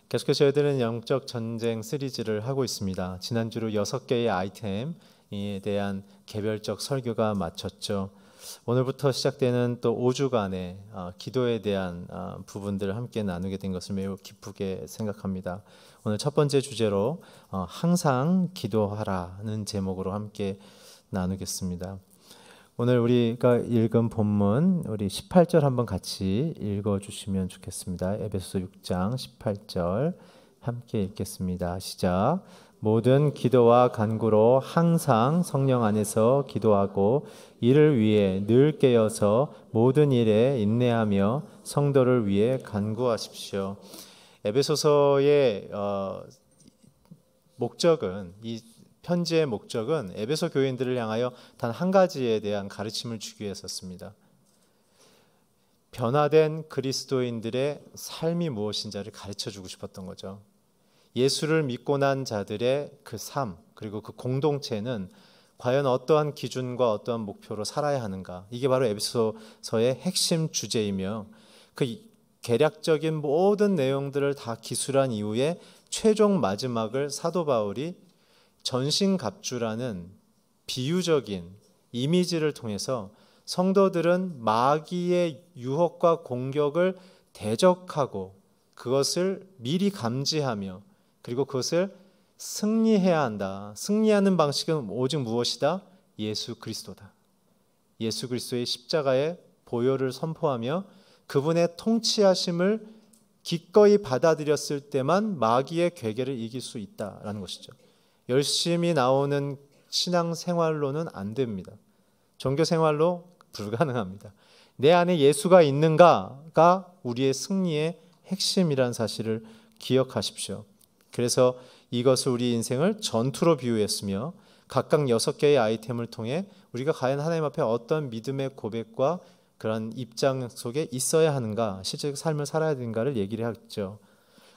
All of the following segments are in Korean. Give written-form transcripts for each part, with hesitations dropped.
계속해서 저희들은 영적 전쟁 시리즈를 하고 있습니다. 지난주로 6개의 아이템에 대한 개별적 설교가 마쳤죠. 오늘부터 시작되는 또 5주간의 기도에 대한 부분들을 함께 나누게 된 것을 매우 기쁘게 생각합니다. 오늘 첫 번째 주제로 항상 기도하라는 제목으로 함께 나누겠습니다. 오늘 우리가 읽은 본문 우리 18절 한번 같이 읽어주시면 좋겠습니다. 에베소서 6장 18절 함께 읽겠습니다. 시작. 모든 기도와 간구로 항상 성령 안에서 기도하고 이를 위해 늘 깨어서 모든 일에 인내하며 성도를 위해 간구하십시오. 에베소서의 목적은 이 편지의 목적은 에베소 교인들을 향하여 단 한 가지에 대한 가르침을 주기 위해서였습니다. 변화된 그리스도인들의 삶이 무엇인지를 가르쳐주고 싶었던 거죠. 예수를 믿고 난 자들의 그 삶, 그리고 그 공동체는 과연 어떠한 기준과 어떠한 목표로 살아야 하는가, 이게 바로 에베소서의 핵심 주제이며, 그 개략적인 모든 내용들을 다 기술한 이후에 최종 마지막을 사도 바울이 전신갑주라는 비유적인 이미지를 통해서 성도들은 마귀의 유혹과 공격을 대적하고 그것을 미리 감지하며 그리고 그것을 승리해야 한다. 승리하는 방식은 오직 무엇이다? 예수 그리스도다. 예수 그리스도의 십자가의 보혈을 선포하며 그분의 통치하심을 기꺼이 받아들였을 때만 마귀의 괴계를 이길 수 있다라는 것이죠. 열심히 나오는 신앙생활로는 안 됩니다. 종교생활로 불가능합니다. 내 안에 예수가 있는가가 우리의 승리의 핵심이라는 사실을 기억하십시오. 그래서 이것을 우리 인생을 전투로 비유했으며 각각 6개의 아이템을 통해 우리가 과연 하나님 앞에 어떤 믿음의 고백과 그런 입장 속에 있어야 하는가, 실제 삶을 살아야 되는가를 얘기를 했죠.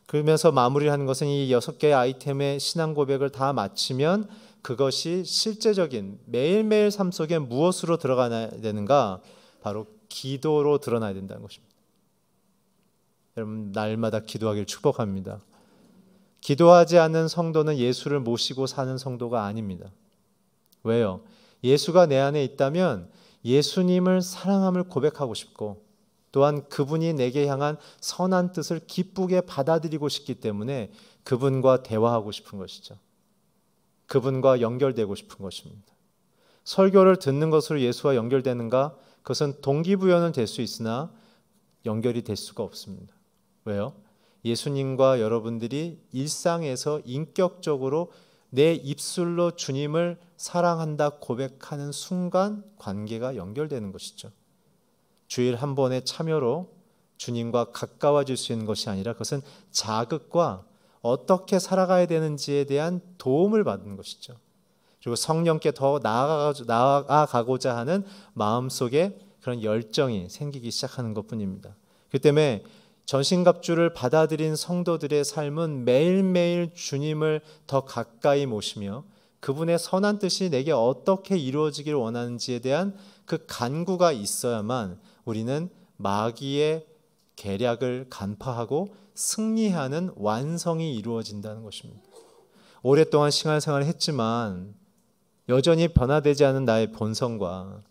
그러면서 마무리하는 것은 이 6개의 아이템의 신앙 고백을 다 마치면 그것이 실제적인 매일매일 삶 속에 무엇으로 들어가야 되는가? 바로 기도로 드러나야 된다는 것입니다. 여러분, 날마다 기도하기를 축복합니다. 기도하지 않는 성도는 예수를 모시고 사는 성도가 아닙니다. 왜요? 예수가 내 안에 있다면 예수님을 사랑함을 고백하고 싶고 또한 그분이 내게 향한 선한 뜻을 기쁘게 받아들이고 싶기 때문에 그분과 대화하고 싶은 것이죠. 그분과 연결되고 싶은 것입니다. 설교를 듣는 것으로 예수와 연결되는가? 그것은 동기부여는 될 수 있으나 연결이 될 수가 없습니다. 왜요? 예수님과 여러분들이 일상에서 인격적으로 내 입술로 주님을 사랑한다 고백하는 순간 관계가 연결되는 것이죠. 주일 한 번의 참여로 주님과 가까워질 수 있는 것이 아니라 그것은 자극과 어떻게 살아가야 되는지에 대한 도움을 받는 것이죠. 그리고 성령께 더 나아가고자 하는 마음속에 그런 열정이 생기기 시작하는 것뿐입니다. 그 때문에 전신갑주를 받아들인 성도들의 삶은 매일매일 주님을 더 가까이 모시며 그분의 선한 뜻이 내게 어떻게 이루어지기를 원하는지에 대한 그 간구가 있어야만 우리는 마귀의 계략을 간파하고 승리하는 완성이 이루어진다는 것입니다. 오랫동안 신앙생활을 했지만 여전히 변화되지 않은 나의 본성과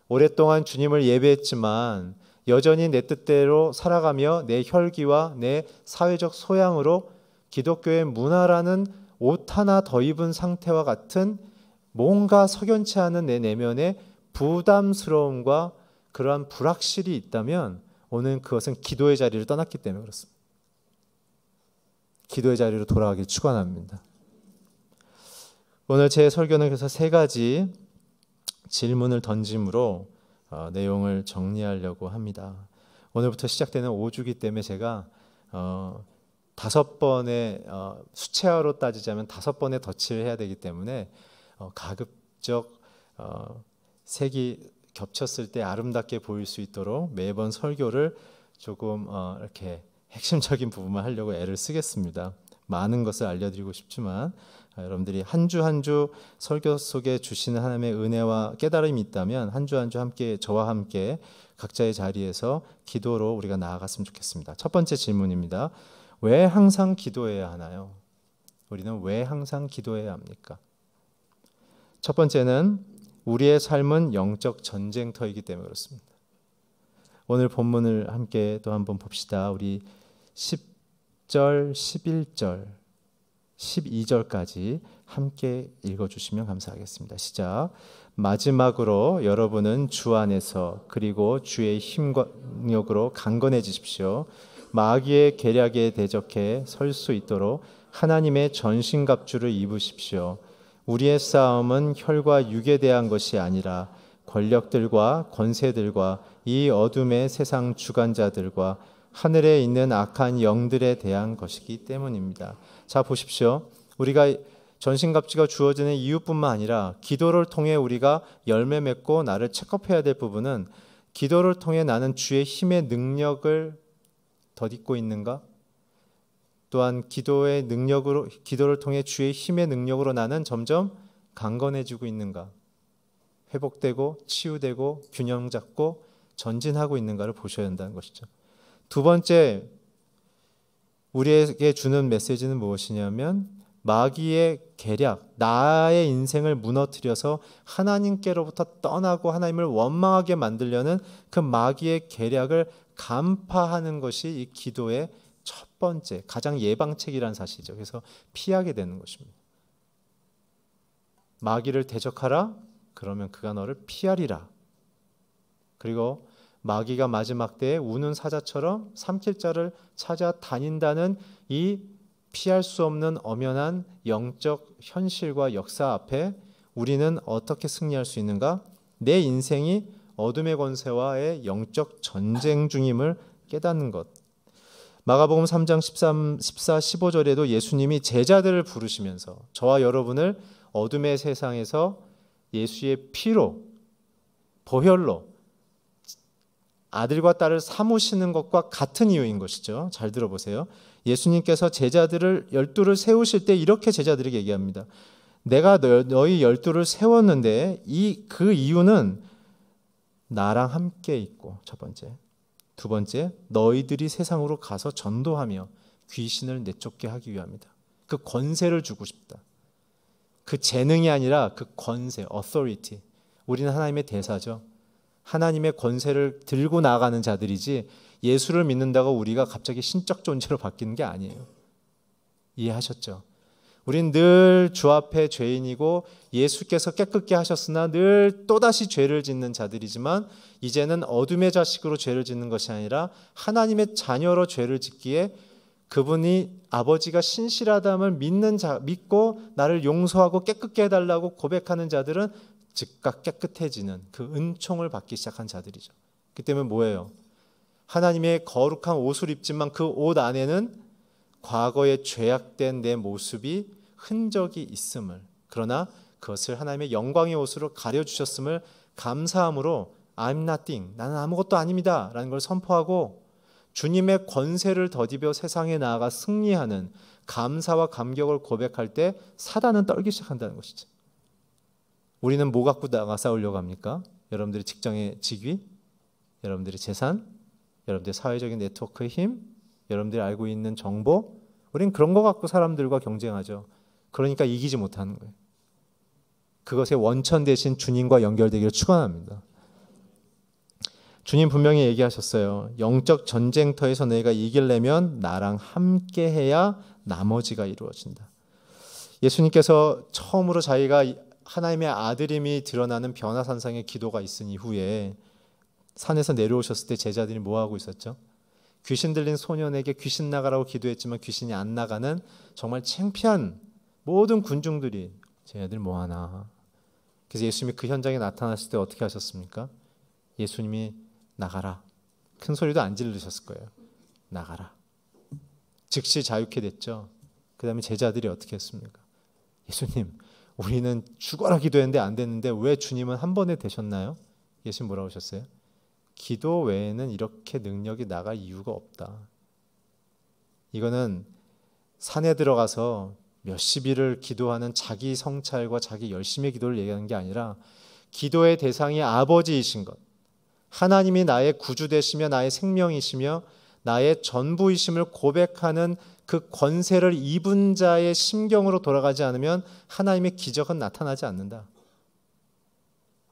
오랫동안 주님을 예배했지만 여전히 내 뜻대로 살아가며 내 혈기와 내 사회적 소양으로 기독교의 문화라는 옷 하나 더 입은 상태와 같은 뭔가 석연치 않은 내 내면의 부담스러움과 그러한 불확실이 있다면 오늘 그것은 기도의 자리를 떠났기 때문에 그렇습니다. 기도의 자리로 돌아가길 축원합니다. 오늘 제 설교는 그래서 3가지 질문을 던짐으로 내용을 정리하려고 합니다. 오늘부터 시작되는 5주기 때문에 제가 5번의 수채화로 따지자면 5번의 덧칠을 해야 되기 때문에 가급적 색이 겹쳤을 때 아름답게 보일 수 있도록 매번 설교를 조금 이렇게 핵심적인 부분만 하려고 애를 쓰겠습니다. 많은 것을 알려드리고 싶지만 여러분들이 한 주 한 주 설교 속에 주시는 하나님의 은혜와 깨달음이 있다면 한 주 한 주 함께 저와 함께 각자의 자리에서 기도로 우리가 나아갔으면 좋겠습니다. 첫 번째 질문입니다. 왜 항상 기도해야 하나요? 우리는 왜 항상 기도해야 합니까? 첫 번째는 우리의 삶은 영적 전쟁터이기 때문에 그렇습니다. 오늘 본문을 함께 또 한번 봅시다. 우리 10절, 11절, 12절까지 함께 읽어주시면 감사하겠습니다. 시작. 마지막으로 여러분은 주 안에서 그리고 주의 힘과 능력으로 강건해지십시오. 마귀의 계략에 대적해 설 수 있도록 하나님의 전신갑주를 입으십시오. 우리의 싸움은 혈과 육에 대한 것이 아니라 권력들과 권세들과 이 어둠의 세상 주관자들과 하늘에 있는 악한 영들에 대한 것이기 때문입니다. 자, 보십시오. 우리가 전신갑주가 주어지는 이유뿐만 아니라 기도를 통해 우리가 열매 맺고 나를 체크업해야 될 부분은 기도를 통해 나는 주의 힘의 능력을 덧입고 있는가? 또한 기도의 능력으로, 기도를 통해 주의 힘의 능력으로 나는 점점 강건해지고 있는가? 회복되고 치유되고 균형 잡고 전진하고 있는가를 보셔야 한다는 것이죠. 두 번째, 우리에게 주는 메시지는 무엇이냐면 마귀의 계략, 나의 인생을 무너뜨려서 하나님께로부터 떠나고 하나님을 원망하게 만들려는 그 마귀의 계략을 간파하는 것이 이 기도의 첫 번째, 가장 예방책이라는 사실이죠. 그래서 피하게 되는 것입니다. 마귀를 대적하라, 그러면 그가 너를 피하리라. 그리고 마귀가 마지막 때에 우는 사자처럼 삼킬 자를 찾아다닌다는 이 피할 수 없는 엄연한 영적 현실과 역사 앞에 우리는 어떻게 승리할 수 있는가? 내 인생이 어둠의 권세와의 영적 전쟁 중임을 깨닫는 것. 마가복음 3장 13, 14, 15절에도 예수님이 제자들을 부르시면서 저와 여러분을 어둠의 세상에서 예수의 피로, 보혈로 아들과 딸을 삼으시는 것과 같은 이유인 것이죠. 잘 들어보세요. 예수님께서 제자들을 12를 세우실 때 이렇게 제자들에게 얘기합니다. 내가 너희 12를 세웠는데 그 이유는 나랑 함께 있고, 첫 번째. 두 번째, 너희들이 세상으로 가서 전도하며 귀신을 내쫓게 하기 위함이다. 그 권세를 주고 싶다. 그 재능이 아니라 그 권세, authority. 우리는 하나님의 대사죠. 하나님의 권세를 들고 나가는 자들이지 예수를 믿는다고 우리가 갑자기 신적 존재로 바뀌는 게 아니에요. 이해하셨죠? 우린 늘 주 앞에 죄인이고 예수께서 깨끗게 하셨으나 늘 또다시 죄를 짓는 자들이지만 이제는 어둠의 자식으로 죄를 짓는 것이 아니라 하나님의 자녀로 죄를 짓기에 그분이 아버지가 신실하다함을 믿고 나를 용서하고 깨끗게 해달라고 고백하는 자들은 즉각 깨끗해지는 그 은총을 받기 시작한 자들이죠. 그 때문에 뭐예요? 하나님의 거룩한 옷을 입지만 그 옷 안에는 과거에 죄악된 내 모습이 흔적이 있음을, 그러나 그것을 하나님의 영광의 옷으로 가려주셨음을 감사함으로 I'm nothing, 나는 아무것도 아닙니다 라는 걸 선포하고 주님의 권세를 덧입어 세상에 나아가 승리하는 감사와 감격을 고백할 때 사단은 떨기 시작한다는 것이죠. 우리는 뭐 갖고 나가 싸우려고 합니까? 여러분들의 직장의 직위, 여러분들의 재산, 여러분들의 사회적인 네트워크의 힘, 여러분들이 알고 있는 정보, 우리는 그런 거 갖고 사람들과 경쟁하죠. 그러니까 이기지 못하는 거예요. 그것의 원천 대신 주님과 연결되기를 축원합니다. 주님 분명히 얘기하셨어요. 영적 전쟁터에서 너희가 이기려면 나랑 함께 해야 나머지가 이루어진다. 예수님께서 처음으로 자기가 하나님의 아들임이 드러나는 변화산상의 기도가 있은 이후에 산에서 내려오셨을 때 제자들이 뭐하고 있었죠? 귀신 들린 소년에게 귀신 나가라고 기도했지만 귀신이 안 나가는 정말 창피한 모든 군중들이 쟤네들 뭐하나. 그래서 예수님이 그 현장에 나타났을 때 어떻게 하셨습니까? 예수님이 나가라. 큰 소리도 안 지르셨을 거예요. 나가라. 즉시 자유케 됐죠. 그 다음에 제자들이 어떻게 했습니까? 예수님, 우리는 죽어라 기도했는데 안 됐는데 왜 주님은 한 번에 되셨나요? 예수님 뭐라고 하셨어요? 기도 외에는 이렇게 능력이 나갈 이유가 없다. 이거는 산에 들어가서 몇십 일을 기도하는 자기 성찰과 자기 열심의 기도를 얘기하는 게 아니라 기도의 대상이 아버지이신 것, 하나님이 나의 구주 되시며 나의 생명이시며 나의 전부이심을 고백하는 그 권세를 입은 자의 심경으로 돌아가지 않으면 하나님의 기적은 나타나지 않는다.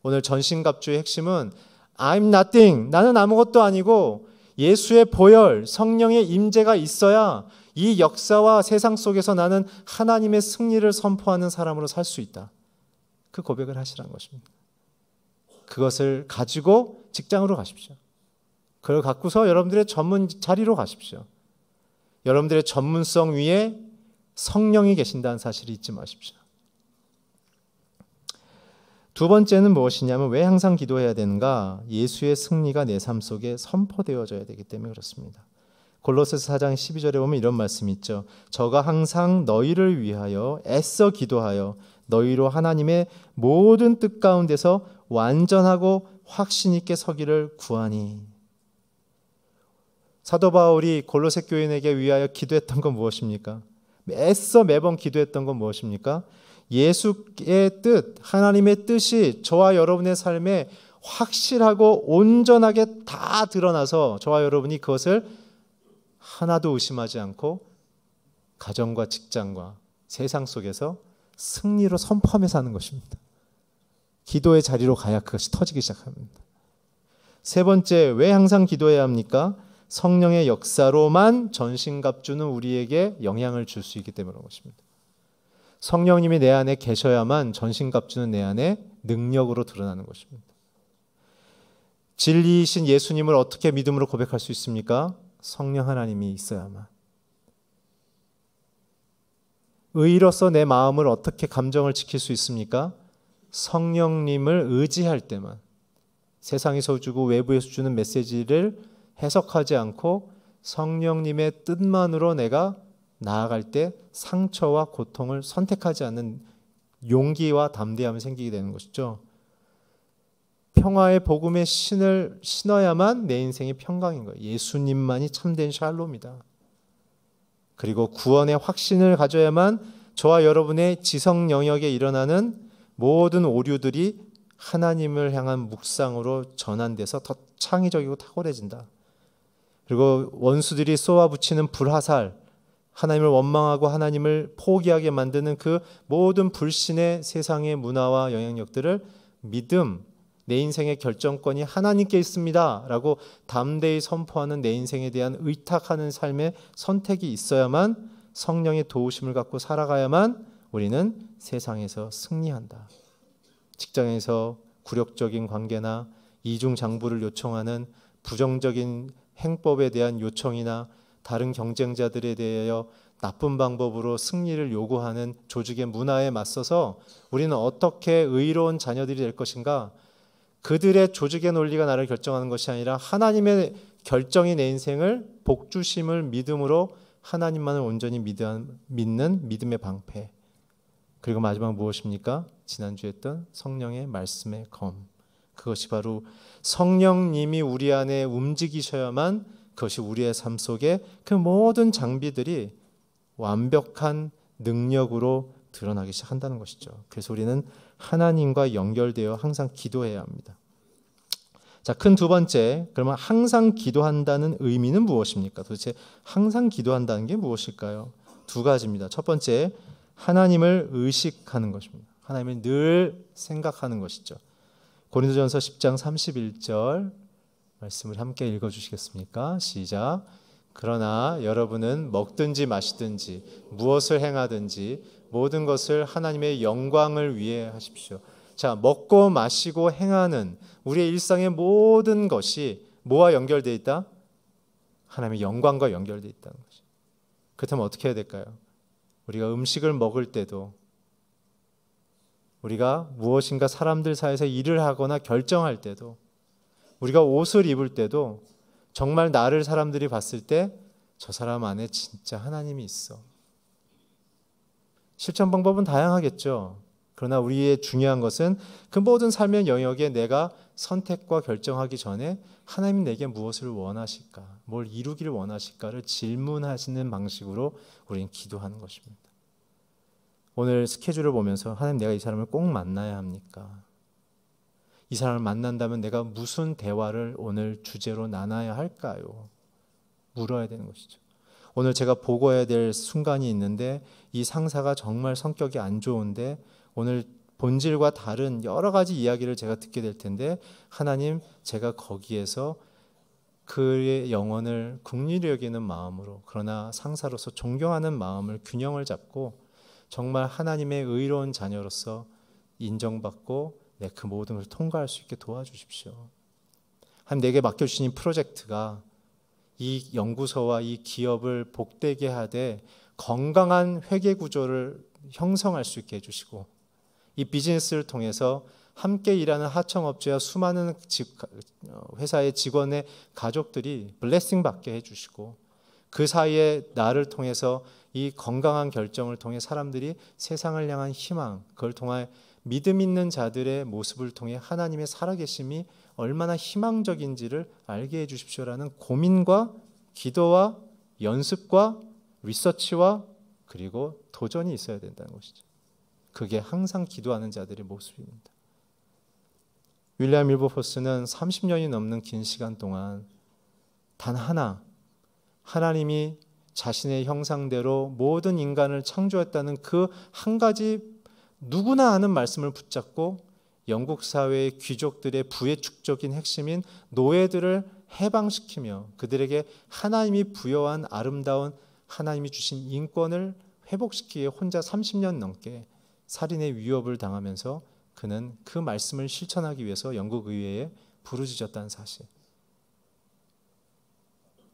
오늘 전신갑주의 핵심은 I'm nothing, 나는 아무것도 아니고 예수의 보혈, 성령의 임재가 있어야 이 역사와 세상 속에서 나는 하나님의 승리를 선포하는 사람으로 살 수 있다. 그 고백을 하시라는 것입니다. 그것을 가지고 직장으로 가십시오. 그걸 갖고서 여러분들의 전문 자리로 가십시오. 여러분들의 전문성 위에 성령이 계신다는 사실을 잊지 마십시오. 두 번째는 무엇이냐면 왜 항상 기도해야 되는가? 예수의 승리가 내 삶 속에 선포되어져야 되기 때문에 그렇습니다. 골로새서 4장 12절에 보면 이런 말씀이 있죠. 저가 항상 너희를 위하여 애써 기도하여 너희로 하나님의 모든 뜻 가운데서 완전하고 확신 있게 서기를 구하니. 사도 바울이 골로새 교인에게 위하여 기도했던 건 무엇입니까? 애써 매번 기도했던 건 무엇입니까? 예수의 뜻, 하나님의 뜻이 저와 여러분의 삶에 확실하고 온전하게 다 드러나서 저와 여러분이 그것을 하나도 의심하지 않고 가정과 직장과 세상 속에서 승리로 선포하며 사는 것입니다. 기도의 자리로 가야 그것이 터지기 시작합니다. 세 번째, 왜 항상 기도해야 합니까? 성령의 역사로만 전신갑주는 우리에게 영향을 줄 수 있기 때문에 그런 것입니다. 성령님이 내 안에 계셔야만 전신갑주는 내 안에 능력으로 드러나는 것입니다. 진리이신 예수님을 어떻게 믿음으로 고백할 수 있습니까? 성령 하나님이 있어야만. 의로서 내 마음을 어떻게 감정을 지킬 수 있습니까? 성령님을 의지할 때만. 세상에서 주고 외부에서 주는 메시지를 해석하지 않고 성령님의 뜻만으로 내가 나아갈 때 상처와 고통을 선택하지 않는 용기와 담대함이 생기게 되는 것이죠. 평화의 복음의 신을 신어야만 내 인생이 평강인 거예요. 예수님만이 참된 샬롬이다. 그리고 구원의 확신을 가져야만 저와 여러분의 지성 영역에 일어나는 모든 오류들이 하나님을 향한 묵상으로 전환돼서 더 창의적이고 탁월해진다. 그리고 원수들이 쏘아붙이는 불화살, 하나님을 원망하고 하나님을 포기하게 만드는 그 모든 불신의 세상의 문화와 영향력들을 믿음, 내 인생의 결정권이 하나님께 있습니다 라고 담대히 선포하는 내 인생에 대한 의탁하는 삶의 선택이 있어야만, 성령의 도우심을 갖고 살아가야만 우리는 세상에서 승리한다. 직장에서 굴욕적인 관계나 이중장부를 요청하는 부정적인 행법에 대한 요청이나 다른 경쟁자들에 대하여 나쁜 방법으로 승리를 요구하는 조직의 문화에 맞서서 우리는 어떻게 의로운 자녀들이 될 것인가? 그들의 조직의 논리가 나를 결정하는 것이 아니라 하나님의 결정이 내 인생을 복주심을 믿음으로 하나님만을 온전히 믿는 믿음의 방패. 그리고 마지막 무엇입니까? 지난주에 했던 성령의 말씀의 검. 그것이 바로 성령님이 우리 안에 움직이셔야만 그것이 우리의 삶 속에 그 모든 장비들이 완벽한 능력으로 드러나기 시작한다는 것이죠. 그래서 우리는 하나님과 연결되어 항상 기도해야 합니다. 자, 큰 두 번째, 그러면 항상 기도한다는 의미는 무엇입니까? 도대체 항상 기도한다는 게 무엇일까요? 두 가지입니다. 첫 번째, 하나님을 의식하는 것입니다. 하나님을 늘 생각하는 것이죠. 고린도전서 10장 31절 말씀을 함께 읽어주시겠습니까? 시작. 그러나 여러분은 먹든지 마시든지 무엇을 행하든지 모든 것을 하나님의 영광을 위해 하십시오. 자, 먹고 마시고 행하는 우리의 일상의 모든 것이 뭐와 연결되어 있다? 하나님의 영광과 연결되어 있다는 것이죠. 그렇다면 어떻게 해야 될까요? 우리가 음식을 먹을 때도, 우리가 무엇인가 사람들 사이에서 일을 하거나 결정할 때도, 우리가 옷을 입을 때도 정말 나를 사람들이 봤을 때 저 사람 안에 진짜 하나님이 있어. 실천 방법은 다양하겠죠. 그러나 우리의 중요한 것은 그 모든 삶의 영역에 내가 선택과 결정하기 전에 하나님 내게 무엇을 원하실까, 뭘 이루기를 원하실까를 질문하시는 방식으로 우리는 기도하는 것입니다. 오늘 스케줄을 보면서 하나님, 내가 이 사람을 꼭 만나야 합니까? 이 사람을 만난다면 내가 무슨 대화를 오늘 주제로 나눠야 할까요? 물어야 되는 것이죠. 오늘 제가 보고해야 될 순간이 있는데 이 상사가 정말 성격이 안 좋은데 오늘 본질과 다른 여러 가지 이야기를 제가 듣게 될 텐데 하나님, 제가 거기에서 그의 영혼을 긍휼히 여기는 마음으로, 그러나 상사로서 존경하는 마음을 균형을 잡고 정말 하나님의 의로운 자녀로서 인정받고 그 모든 것을 통과할 수 있게 도와주십시오. 하나님, 내게 맡겨주신 이 프로젝트가 이 연구소와 이 기업을 복되게 하되 건강한 회계 구조를 형성할 수 있게 해주시고, 이 비즈니스를 통해서 함께 일하는 하청업체와 수많은 회사의 직원의 가족들이 블레싱 받게 해주시고, 그 사이에 나를 통해서 이 건강한 결정을 통해 사람들이 세상을 향한 희망, 그걸 통해 믿음 있는 자들의 모습을 통해 하나님의 살아계심이 얼마나 희망적인지를 알게 해주십시오라는 고민과 기도와 연습과 리서치와 그리고 도전이 있어야 된다는 것이죠. 그게 항상 기도하는 자들의 모습입니다. 윌리엄 밀버포스는 30년이 넘는 긴 시간 동안 단 하나, 하나님이 자신의 형상대로 모든 인간을 창조했다는 그 한 가지 누구나 아는 말씀을 붙잡고 영국 사회의 귀족들의 부의 축적인 핵심인 노예들을 해방시키며 그들에게 하나님이 부여한 아름다운 하나님이 주신 인권을 회복시키기에 혼자 30년 넘게 살인의 위협을 당하면서 그는 그 말씀을 실천하기 위해서 영국 의회에 부르짖었다는 사실.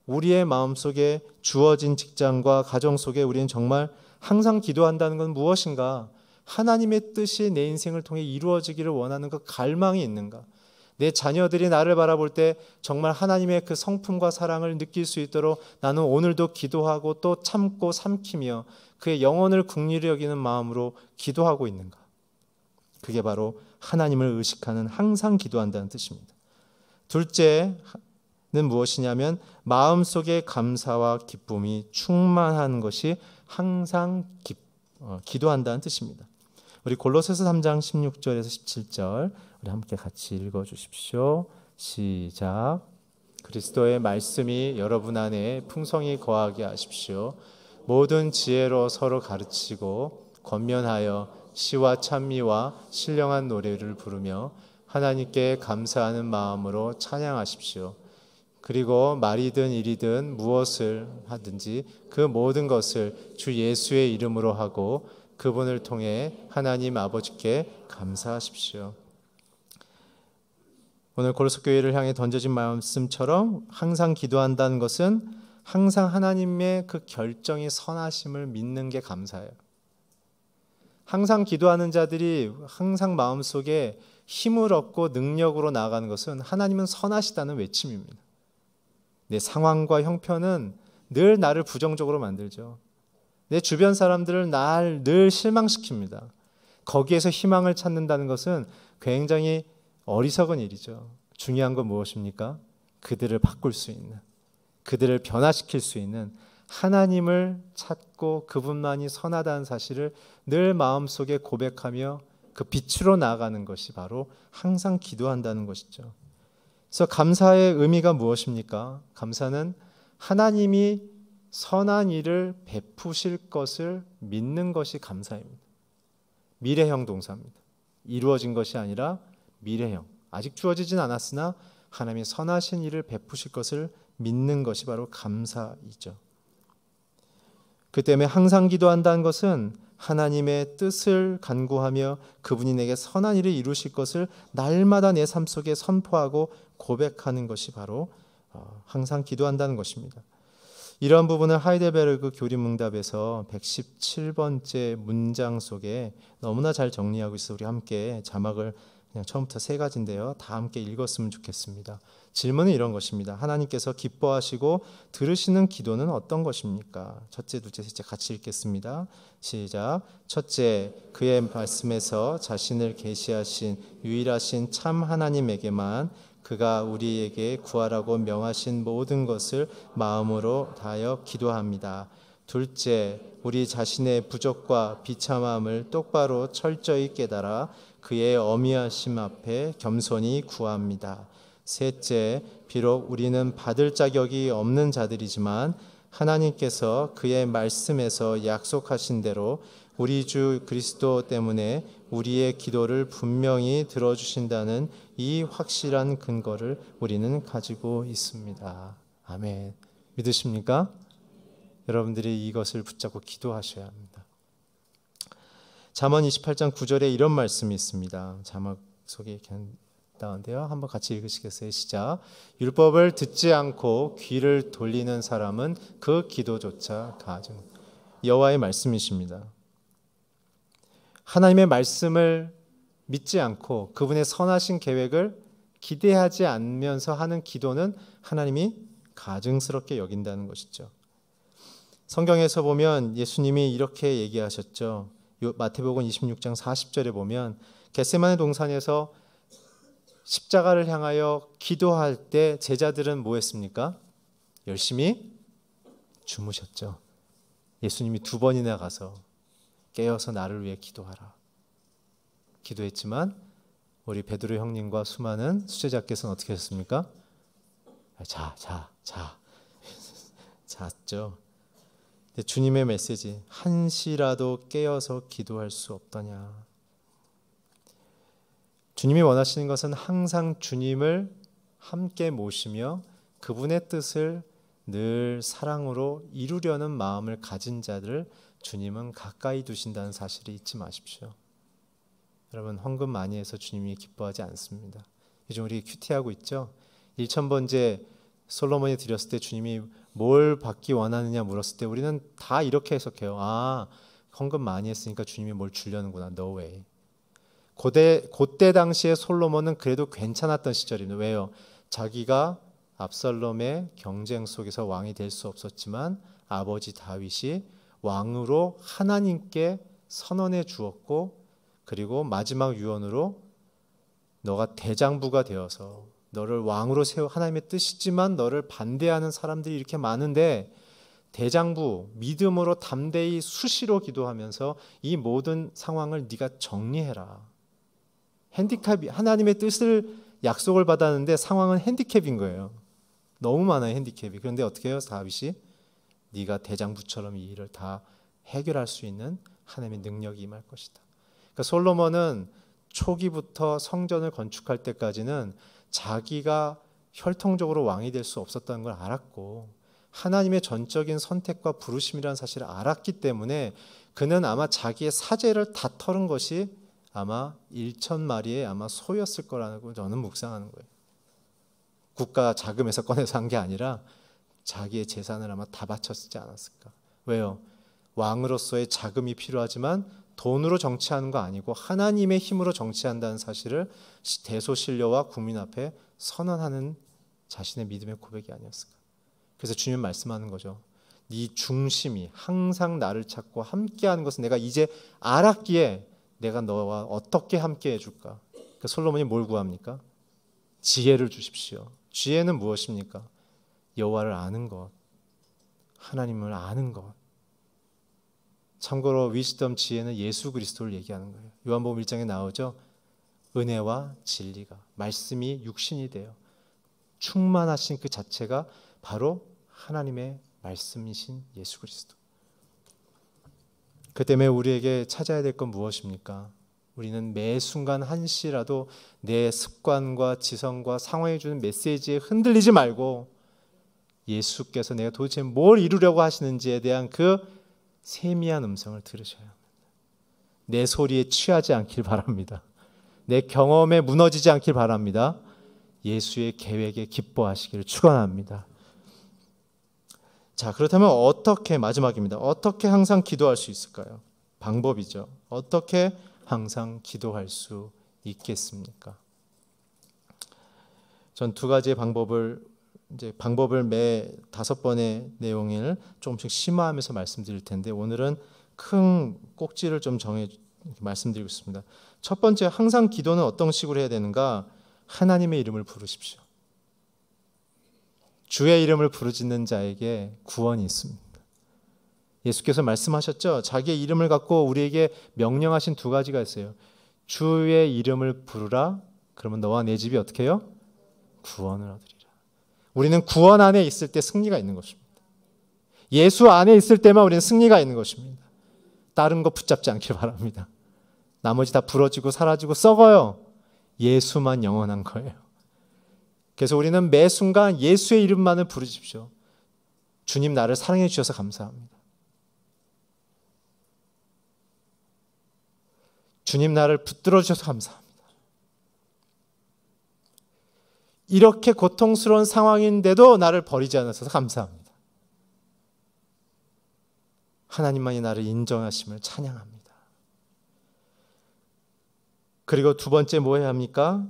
우리의 마음속에 주어진 직장과 가정 속에 우리는 정말 항상 기도한다는 건 무엇인가? 하나님의 뜻이 내 인생을 통해 이루어지기를 원하는 그 갈망이 있는가? 내 자녀들이 나를 바라볼 때 정말 하나님의 그 성품과 사랑을 느낄 수 있도록 나는 오늘도 기도하고 또 참고 삼키며 그의 영혼을 긍휼히 여기는 마음으로 기도하고 있는가? 그게 바로 하나님을 의식하는 항상 기도한다는 뜻입니다. 둘째는 무엇이냐면 마음속에 감사와 기쁨이 충만한 것이 항상 기도한다는 뜻입니다. 우리 골로새서 3장 16절에서 17절 우리 함께 같이 읽어주십시오. 시작. 그리스도의 말씀이 여러분 안에 풍성히 거하게 하십시오. 모든 지혜로 서로 가르치고 권면하여 시와 찬미와 신령한 노래를 부르며 하나님께 감사하는 마음으로 찬양하십시오. 그리고 말이든 일이든 무엇을 하든지 그 모든 것을 주 예수의 이름으로 하고 그분을 통해 하나님 아버지께 감사하십시오. 오늘 고린도 교회를 향해 던져진 말씀처럼 항상 기도한다는 것은 항상 하나님의 그 결정이 선하심을 믿는 게 감사해요. 항상 기도하는 자들이 항상 마음속에 힘을 얻고 능력으로 나아가는 것은 하나님은 선하시다는 외침입니다. 내 상황과 형편은 늘 나를 부정적으로 만들죠. 내 주변 사람들을 늘 실망시킵니다. 거기에서 희망을 찾는다는 것은 굉장히 어리석은 일이죠. 중요한 건 무엇입니까? 그들을 바꿀 수 있는, 그들을 변화시킬 수 있는 하나님을 찾고 그분만이 선하다는 사실을 늘 마음속에 고백하며 그 빛으로 나아가는 것이 바로 항상 기도한다는 것이죠. 그래서 감사의 의미가 무엇입니까? 감사는 하나님이 선한 일을 베푸실 것을 믿는 것이 감사입니다. 미래형 동사입니다. 이루어진 것이 아니라 미래형. 아직 주어지진 않았으나 하나님이 선하신 일을 베푸실 것을 믿는 것이 바로 감사이죠. 그 때문에 항상 기도한다는 것은 하나님의 뜻을 간구하며 그분이 내게 선한 일을 이루실 것을 날마다 내 삶 속에 선포하고 고백하는 것이 바로 항상 기도한다는 것입니다. 이런 부분을 하이델베르그 교리문답에서 117번째 문장 속에 너무나 잘 정리하고 있어 우리 함께 자막을 그냥 처음부터 세 가지인데요. 다 함께 읽었으면 좋겠습니다. 질문은 이런 것입니다. 하나님께서 기뻐하시고 들으시는 기도는 어떤 것입니까? 첫째, 둘째, 셋째 같이 읽겠습니다. 시작. 첫째, 그의 말씀에서 자신을 계시하신 유일하신 참 하나님에게만 그가 우리에게 구하라고 명하신 모든 것을 마음으로 다하여 기도합니다. 둘째, 우리 자신의 부족과 비참함을 똑바로 철저히 깨달아 그의 어미하심 앞에 겸손히 구합니다. 셋째, 비록 우리는 받을 자격이 없는 자들이지만 하나님께서 그의 말씀에서 약속하신 대로 우리 주 그리스도 때문에 우리의 기도를 분명히 들어주신다는 이 확실한 근거를 우리는 가지고 있습니다. 아멘. 믿으십니까? 여러분들이 이것을 붙잡고 기도하셔야 합니다. 잠언 28장 9절에 이런 말씀이 있습니다. 자막 속에 이렇게 나온데요. 한번 같이 읽으시겠어요? 시작. 율법을 듣지 않고 귀를 돌리는 사람은 그 기도조차 가증. 여호와의 말씀이십니다. 하나님의 말씀을 믿지 않고 그분의 선하신 계획을 기대하지 않으면서 하는 기도는 하나님이 가증스럽게 여긴다는 것이죠. 성경에서 보면 예수님이 이렇게 얘기하셨죠. 마태복음 26장 40절에 보면 겟세마네 동산에서 십자가를 향하여 기도할 때 제자들은 뭐 했습니까? 열심히 주무셨죠. 예수님이 2번이나 가서 깨어서 나를 위해 기도하라 기도했지만 우리 베드로 형님과 수많은 수제자께서는 어떻게 하셨습니까? 잤죠. 주님의 메시지, 한시라도 깨어서 기도할 수 없더냐. 주님이 원하시는 것은 항상 주님을 함께 모시며 그분의 뜻을 늘 사랑으로 이루려는 마음을 가진 자들을 주님은 가까이 두신다는 사실을 잊지 마십시오. 여러분, 헌금 많이 해서 주님이 기뻐하지 않습니다. 요즘 우리 큐티하고 있죠. 1000번째 솔로몬이 드렸을 때 주님이 뭘 받기 원하느냐 물었을 때 우리는 다 이렇게 해석해요. 헌금 많이 했으니까 주님이 뭘 주려는구나. No way. 그때 당시에 솔로몬은 그래도 괜찮았던 시절입니다. 왜요? 자기가 압살롬의 경쟁 속에서 왕이 될 수 없었지만 아버지 다윗이 왕으로 하나님께 선언해 주었고, 그리고 마지막 유언으로 너가 대장부가 되어서 너를 왕으로 세워, 하나님의 뜻이지만 너를 반대하는 사람들이 이렇게 많은데 대장부, 믿음으로 담대히 수시로 기도하면서 이 모든 상황을 네가 정리해라. 핸디캡이, 하나님의 뜻을 약속을 받았는데 상황은 핸디캡인 거예요. 너무 많아요, 핸디캡이. 그런데 어떻게 해요? 다윗이 네가 대장부처럼 이 일을 다 해결할 수 있는 하나님의 능력이 임할 것이다. 그러니까 솔로몬은 초기부터 성전을 건축할 때까지는 자기가 혈통적으로 왕이 될 수 없었다는 걸 알았고 하나님의 전적인 선택과 부르심이라는 사실을 알았기 때문에 그는 아마 자기의 사제를 다 털은 것이 아마 1,000마리의 아마 소였을 거라고 저는 묵상하는 거예요. 국가 자금에서 꺼내서 한 게 아니라 자기의 재산을 아마 다 바쳤지 않았을까. 왜요? 왕으로서의 자금이 필요하지만 돈으로 정치하는 거 아니고 하나님의 힘으로 정치한다는 사실을 대소신료와 국민 앞에 선언하는 자신의 믿음의 고백이 아니었을까. 그래서 주님 말씀하는 거죠. 네 중심이 항상 나를 찾고 함께하는 것은 내가 이제 알았기에 내가 너와 어떻게 함께해 줄까. 그러니까 솔로몬이 뭘 구합니까? 지혜를 주십시오. 지혜는 무엇입니까? 여호와를 아는 것, 하나님을 아는 것. 참고로 위즈덤 지혜는 예수 그리스도를 얘기하는 거예요. 요한복음 1장에 나오죠. 은혜와 진리가, 말씀이 육신이 되어 충만하신 그 자체가 바로 하나님의 말씀이신 예수 그리스도. 그 때문에 우리에게 찾아야 될 건 무엇입니까? 우리는 매 순간 한시라도 내 습관과 지성과 상황이 주는 메시지에 흔들리지 말고 예수께서 내가 도대체 뭘 이루려고 하시는지에 대한 그 세미한 음성을 들으셔야 합니다. 내 소리에 취하지 않길 바랍니다. 내 경험에 무너지지 않길 바랍니다. 예수의 계획에 기뻐하시기를 축원합니다. 자, 그렇다면 어떻게, 마지막입니다. 어떻게 항상 기도할 수 있을까요? 방법이죠. 어떻게 항상 기도할 수 있겠습니까? 전 2가지의 방법을 매 5번의 내용을 조금씩 심화하면서 말씀드릴 텐데 오늘은 큰 꼭지를 좀 정해 말씀드리고 있습니다. 첫 번째, 항상 기도는 어떤 식으로 해야 되는가? 하나님의 이름을 부르십시오. 주의 이름을 부르짖는 자에게 구원이 있습니다. 예수께서 말씀하셨죠. 자기의 이름을 갖고 우리에게 명령하신 2가지가 있어요. 주의 이름을 부르라. 그러면 너와 내 집이 어떻게 해요? 구원을 얻으리라. 우리는 구원 안에 있을 때 승리가 있는 것입니다. 예수 안에 있을 때만 우리는 승리가 있는 것입니다. 다른 거 붙잡지 않길 바랍니다. 나머지 다 부러지고 사라지고 썩어요. 예수만 영원한 거예요. 그래서 우리는 매 순간 예수의 이름만을 부르십시오. 주님 나를 사랑해 주셔서 감사합니다. 주님 나를 붙들어 주셔서 감사합니다. 이렇게 고통스러운 상황인데도 나를 버리지 않으셔서 감사합니다. 하나님만이 나를 인정하심을 찬양합니다. 그리고 두 번째 뭐 해야 합니까?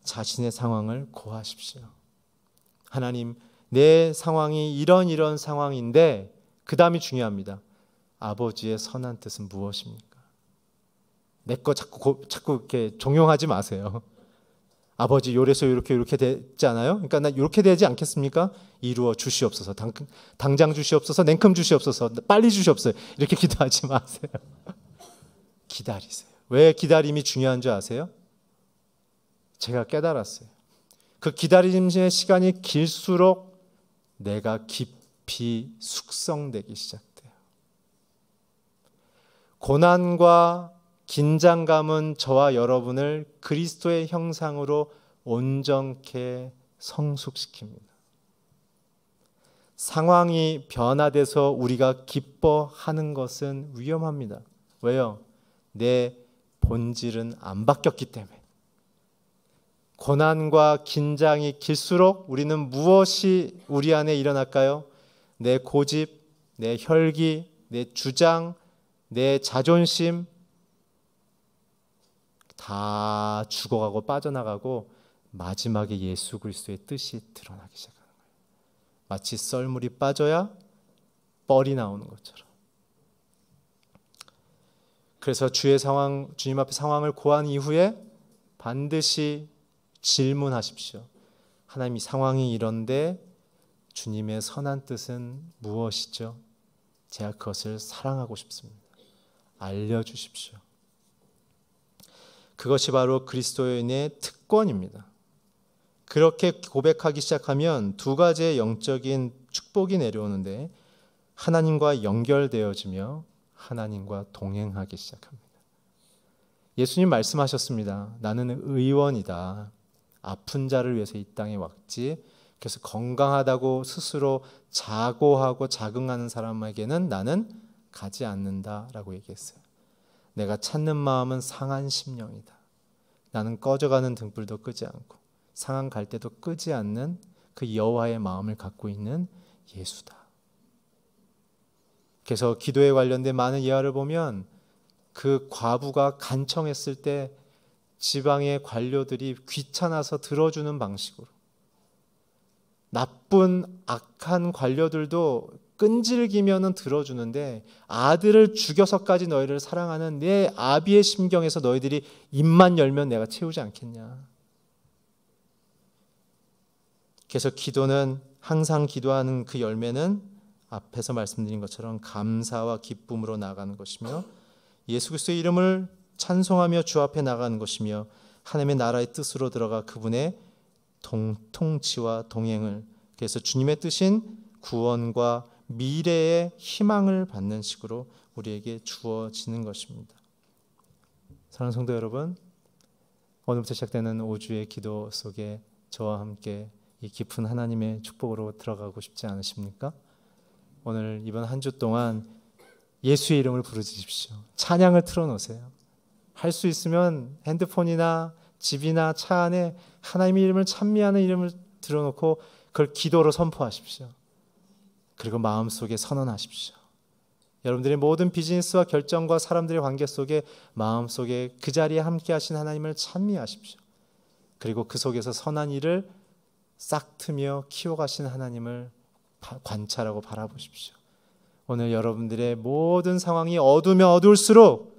자신의 상황을 고하십시오. 하나님, 내 상황이 이런 상황인데, 그 다음이 중요합니다. 아버지의 선한 뜻은 무엇입니까? 내 거 자꾸 이렇게 종용하지 마세요. 아버지 요래서 이렇게 되지 않아요? 그러니까 나 이렇게 되지 않겠습니까? 이루어 주시옵소서. 당장 주시옵소서. 냉큼 주시옵소서. 빨리 주시옵소서. 이렇게 기도하지 마세요. 기다리세요. 왜 기다림이 중요한 줄 아세요? 제가 깨달았어요. 그 기다림의 시간이 길수록 내가 깊이 숙성되기 시작돼요. 고난과 긴장감은 저와 여러분을 그리스도의 형상으로 온전케 성숙시킵니다. 상황이 변화돼서 우리가 기뻐하는 것은 위험합니다. 왜요? 내 본질은 안 바뀌었기 때문에. 고난과 긴장이 길수록 우리는 무엇이 우리 안에 일어날까요? 내 고집, 내 혈기, 내 주장, 내 자존심 다 죽어가고 빠져나가고 마지막에 예수 그리스도의 뜻이 드러나기 시작하는 거예요. 마치 썰물이 빠져야 뻘이 나오는 것처럼. 그래서 주님 앞에 상황을 고한 이후에 반드시 질문하십시오. 하나님, 이 상황이 이런데 주님의 선한 뜻은 무엇이죠? 제가 그것을 사랑하고 싶습니다. 알려주십시오. 그것이 바로 그리스도인의 특권입니다. 그렇게 고백하기 시작하면 두 가지의 영적인 축복이 내려오는데 하나님과 연결되어지며 하나님과 동행하기 시작합니다. 예수님 말씀하셨습니다. 나는 의원이다. 아픈 자를 위해서 이 땅에 왔지. 그래서 건강하다고 스스로 자고하고 자긍하는 사람에게는 나는 가지 않는다라고 얘기했어요. 내가 찾는 마음은 상한 심령이다. 나는 꺼져가는 등불도 끄지 않고 상한 갈대도 끄지 않는 그 여호와의 마음을 갖고 있는 예수다. 그래서 기도에 관련된 많은 예화를 보면 그 과부가 간청했을 때 지방의 관료들이 귀찮아서 들어주는 방식으로, 나쁜 악한 관료들도 끈질기면은 들어주는데 아들을 죽여서까지 너희를 사랑하는 내 아비의 심경에서 너희들이 입만 열면 내가 채우지 않겠냐. 그래서 기도는, 항상 기도하는 그 열매는 앞에서 말씀드린 것처럼 감사와 기쁨으로 나가는 것이며 예수 그리스도의 이름을 찬송하며 주 앞에 나가는 것이며 하나님의 나라의 뜻으로 들어가 그분의 통치와 동행을, 그래서 주님의 뜻인 구원과 미래의 희망을 받는 식으로 우리에게 주어지는 것입니다. 사랑하는 성도 여러분, 오늘부터 시작되는 5주의 기도 속에 저와 함께 이 깊은 하나님의 축복으로 들어가고 싶지 않으십니까? 오늘 이번 한 주 동안 예수의 이름을 부르짖으십시오. 찬양을 틀어놓으세요. 할 수 있으면 핸드폰이나 집이나 차 안에 하나님의 이름을 찬미하는 이름을 들어놓고 그걸 기도로 선포하십시오. 그리고 마음속에 선언하십시오. 여러분들의 모든 비즈니스와 결정과 사람들의 관계 속에 마음속에 그 자리에 함께 하신 하나님을 찬미하십시오. 그리고 그 속에서 선한 일을 싹트며 키워가신 하나님을 관찰하고 바라보십시오. 오늘 여러분들의 모든 상황이 어두우면 어두울수록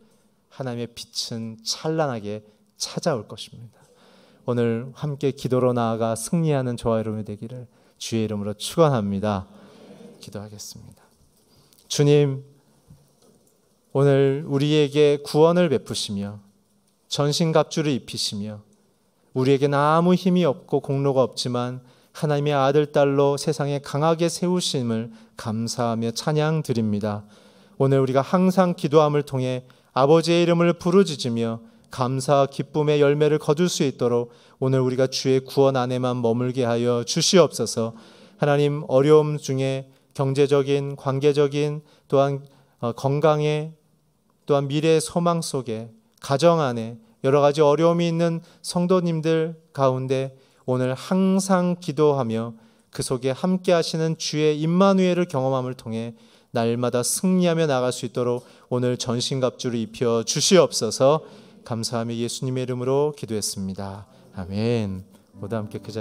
하나님의 빛은 찬란하게 찾아올 것입니다. 오늘 함께 기도로 나아가 승리하는 저와 여러분이 되기를 주의 이름으로 축원합니다. 기도하겠습니다. 주님, 오늘 우리에게 구원을 베푸시며 전신갑주를 입히시며 우리에게는 아무 힘이 없고 공로가 없지만 하나님의 아들, 딸로 세상에 강하게 세우심을 감사하며 찬양 드립니다. 오늘 우리가 항상 기도함을 통해 아버지의 이름을 부르짖으며 감사와 기쁨의 열매를 거둘 수 있도록 오늘 우리가 주의 구원 안에만 머물게 하여 주시옵소서. 하나님, 어려움 중에 경제적인, 관계적인, 또한 건강에, 또한 미래의 소망 속에, 가정 안에 여러 가지 어려움이 있는 성도님들 가운데 오늘 항상 기도하며 그 속에 함께 하시는 주의 임마누엘을 경험함을 통해 날마다 승리하며 나갈 수 있도록 오늘 전신갑주를 입혀 주시옵소서. 감사하며 예수님의 이름으로 기도했습니다. 아멘. 모두 함께 그 자리에